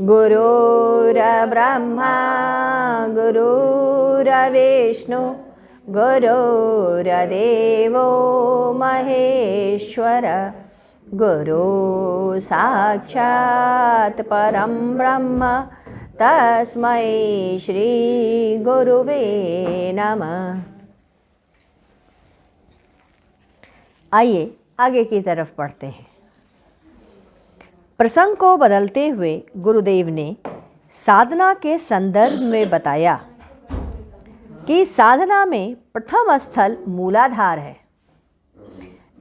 गुरुर्ब्रह्मा गुरुर्विष्णु गुरुर्देवो महेश्वर गुरु साक्षात् परं ब्रह्म तस्मै श्री गुरुवे नमः। आइए आगे की तरफ पढ़ते हैं। प्रसंग को बदलते हुए गुरुदेव ने साधना के संदर्भ में बताया कि साधना में प्रथम स्थल मूलाधार है।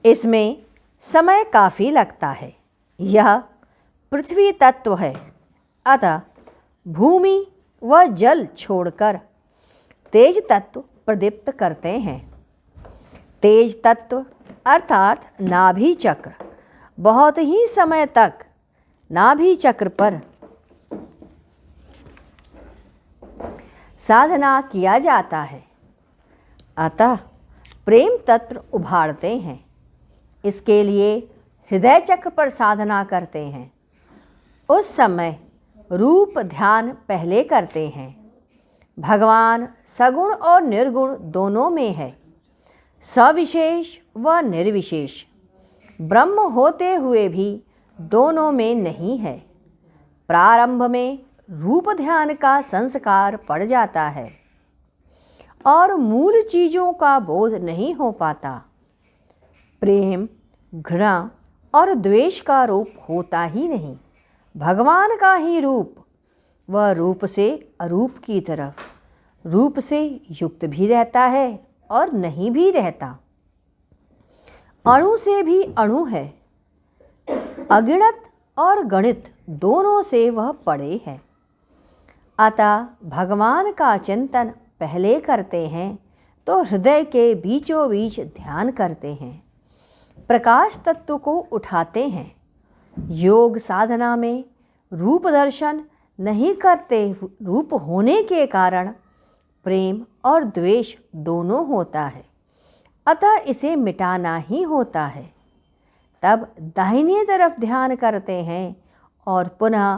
इसमें समय काफ़ी लगता है। यह पृथ्वी तत्व है, अतः भूमि व जल छोड़कर तेज तत्व प्रदीप्त करते हैं। तेज तत्व अर्थात नाभि चक्र बहुत ही समय तक नाभि चक्र पर साधना किया जाता है, अतः प्रेम तत्व उभारते हैं। इसके लिए हृदय चक्र पर साधना करते हैं। उस समय रूप ध्यान पहले करते हैं। भगवान सगुण और निर्गुण दोनों में है, सविशेष व निर्विशेष। ब्रह्म होते हुए भी दोनों में नहीं है। प्रारंभ में रूप ध्यान का संस्कार पड़ जाता है और मूल चीज़ों का बोध नहीं हो पाता। प्रेम, घृणा और द्वेष का रूप होता ही नहीं। भगवान का ही रूप वह रूप से अरूप की तरफ रूप से युक्त भी रहता है और नहीं भी रहता। अणु से भी अणु है। अगिणत और गणित दोनों से वह परे है। अतः भगवान का चिंतन पहले करते हैं तो हृदय के बीचों बीच ध्यान करते हैं। प्रकाश तत्व को उठाते हैं। योग साधना में रूप दर्शन नहीं करते। रूप होने के कारण प्रेम और द्वेष दोनों होता है, अतः इसे मिटाना ही होता है। तब दाहिनी तरफ ध्यान करते हैं और पुनः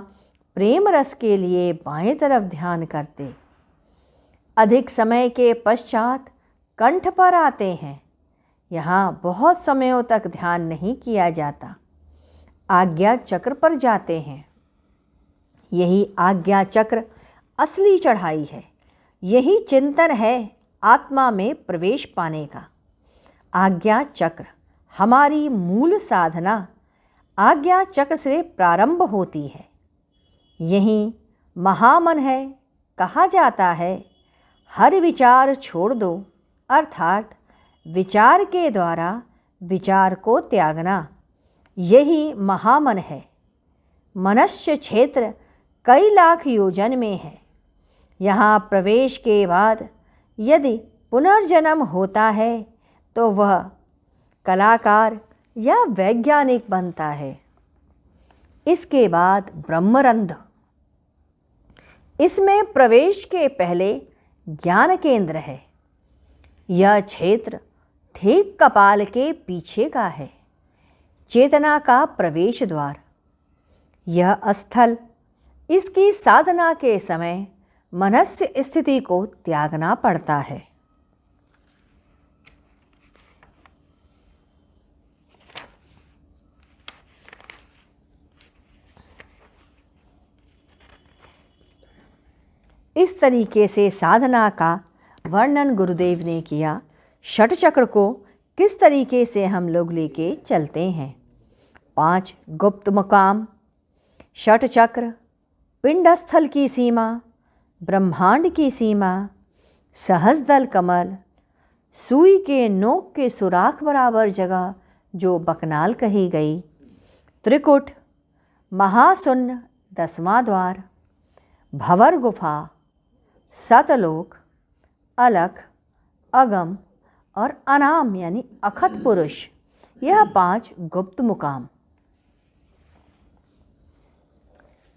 प्रेम रस के लिए बाएं तरफ ध्यान करते। अधिक समय के पश्चात कंठ पर आते हैं। यहाँ बहुत समयों तक ध्यान नहीं किया जाता। आज्ञा चक्र पर जाते हैं। यही आज्ञा चक्र असली चढ़ाई है। यही चिंतन है आत्मा में प्रवेश पाने का। आज्ञा चक्र हमारी मूल साधना आज्ञा चक्र से प्रारंभ होती है। यही महामन है। कहा जाता है हर विचार छोड़ दो, अर्थात विचार के द्वारा विचार को त्यागना, यही महामन है। मनुष्य क्षेत्र कई लाख योजन में है। यहाँ प्रवेश के बाद यदि पुनर्जन्म होता है तो वह कलाकार या वैज्ञानिक बनता है। इसके बाद ब्रह्मरंध्र। इसमें प्रवेश के पहले ज्ञान केंद्र है। यह क्षेत्र ठीक कपाल के पीछे का है, चेतना का प्रवेश द्वार। यह स्थल इसकी साधना के समय मनस्य स्थिति को त्यागना पड़ता है। इस तरीके से साधना का वर्णन गुरुदेव ने किया। षट चक्र को किस तरीके से हम लोग लेके चलते हैं। 5 गुप्त मुकाम। षट चक्र पिंडस्थल की सीमा, ब्रह्मांड की सीमा, सहस्रदल कमल, सुई के नोक के सुराख बराबर जगह जो बकनाल कही गई, त्रिकुट, महाशून्य 10वां द्वार, भंवर गुफा, सतलोक, अलख, अगम और अनाम यानी अखत पुरुष, यह 5 गुप्त मुकाम।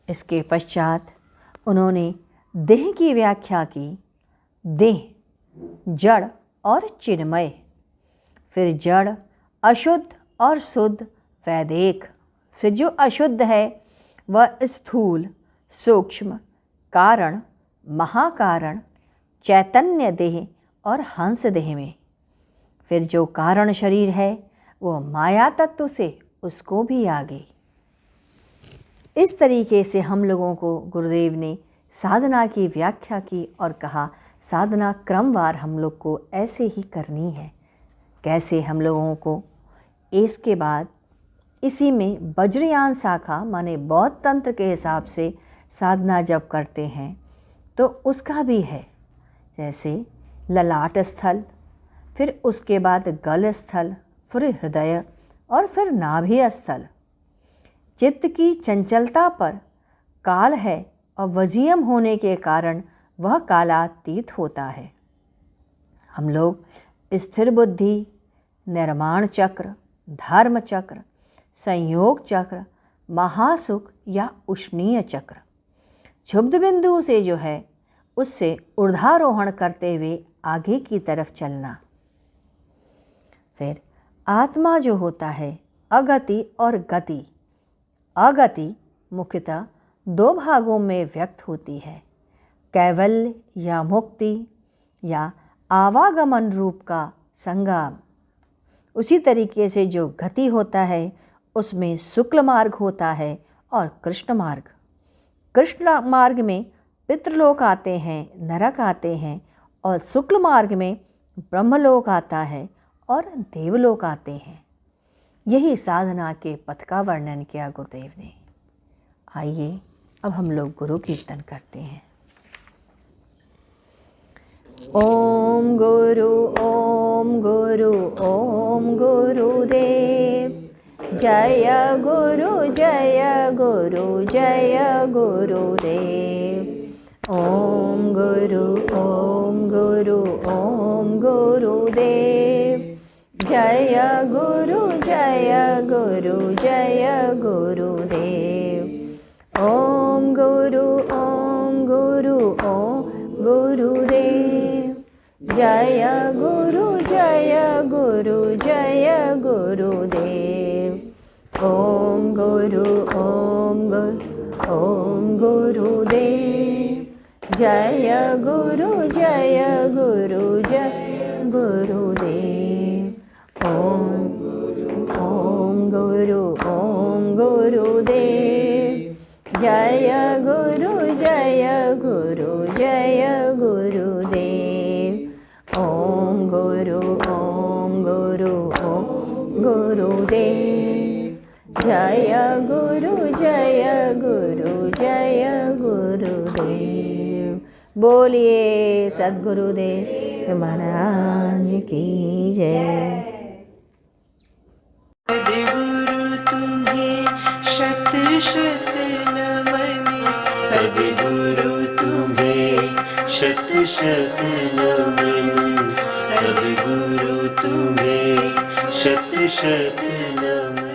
इसके पश्चात उन्होंने देह की व्याख्या की। देह जड़ और चिन्मय, फिर जड़, अशुद्ध और शुद्ध, वैदेक। फिर जो अशुद्ध है वह स्थूल, सूक्ष्म, कारण, महाकारण, चैतन्य देह और हंस देह में। फिर जो कारण शरीर है वो माया तत्व से उसको भी आगे। इस तरीके से हम लोगों को गुरुदेव ने साधना की व्याख्या की और कहा साधना क्रमवार हम लोग को ऐसे ही करनी है। कैसे हम लोगों को इसके बाद इसी में वज्रयान शाखा माने बौद्ध तंत्र के हिसाब से साधना जब करते हैं तो उसका भी है, जैसे ललाट स्थल, फिर उसके बाद गल स्थल, फिर हृदय और फिर नाभि स्थल। चित्त की चंचलता पर काल है और वजीयम होने के कारण वह कालातीत होता है। हम लोग स्थिर बुद्धि, निर्माण चक्र, धर्म चक्र, संयोग चक्र, महासुख या उष्णीय चक्र, क्षुब्ध बिंदु से जो है उससे ऊर्ध्वारोहण करते हुए आगे की तरफ चलना। फिर आत्मा जो होता है अगति और गति। अगति मुख्यतः दो भागों में व्यक्त होती है, कैवल्य या मुक्ति या आवागमन रूप का संगम। उसी तरीके से जो गति होता है उसमें शुक्ल मार्ग होता है और कृष्ण मार्ग। कृष्ण मार्ग में पितृलोक आते हैं, नरक आते हैं, और शुक्ल मार्ग में ब्रह्मलोक आता है और देवलोक आते हैं। यही साधना के पथ का वर्णन किया गुरुदेव ने। आइए अब हम लोग गुरु कीर्तन करते हैं। ओम गुरु ओम गुरु ओम गुरुदेव। जय गुरु जय गुरु जय गुरुदेव। ओम गुरु ओम गुरु ओम गुरुदेव। जय गुरु जय गुरु जय गुरुदेव। ओम गुरु ओम गुरु ओम गुरुदेव। जय गुरु जय गुरु जय गुरुदेव। ओम गुरु ओम गुरु ओम गुरुदेव। जय गुरु जय गुरु जय गुरुदेव। ओम गुरु ओम गुरुदेव। जय गुरु जय गुरु जय गुरुदेव। ओम गुरु ओम गुरु ओम गुरुदेव। जय गुरु जय गुरु जय गुरुदेव। बोलिए सद्गुरुदेव महाराज की जय। सद्गुरु तुम्हें शत शत नमन। सद्गुरु तुम्हें शत शत नमन। सद्गुरु तुम्हें शत शत नमन।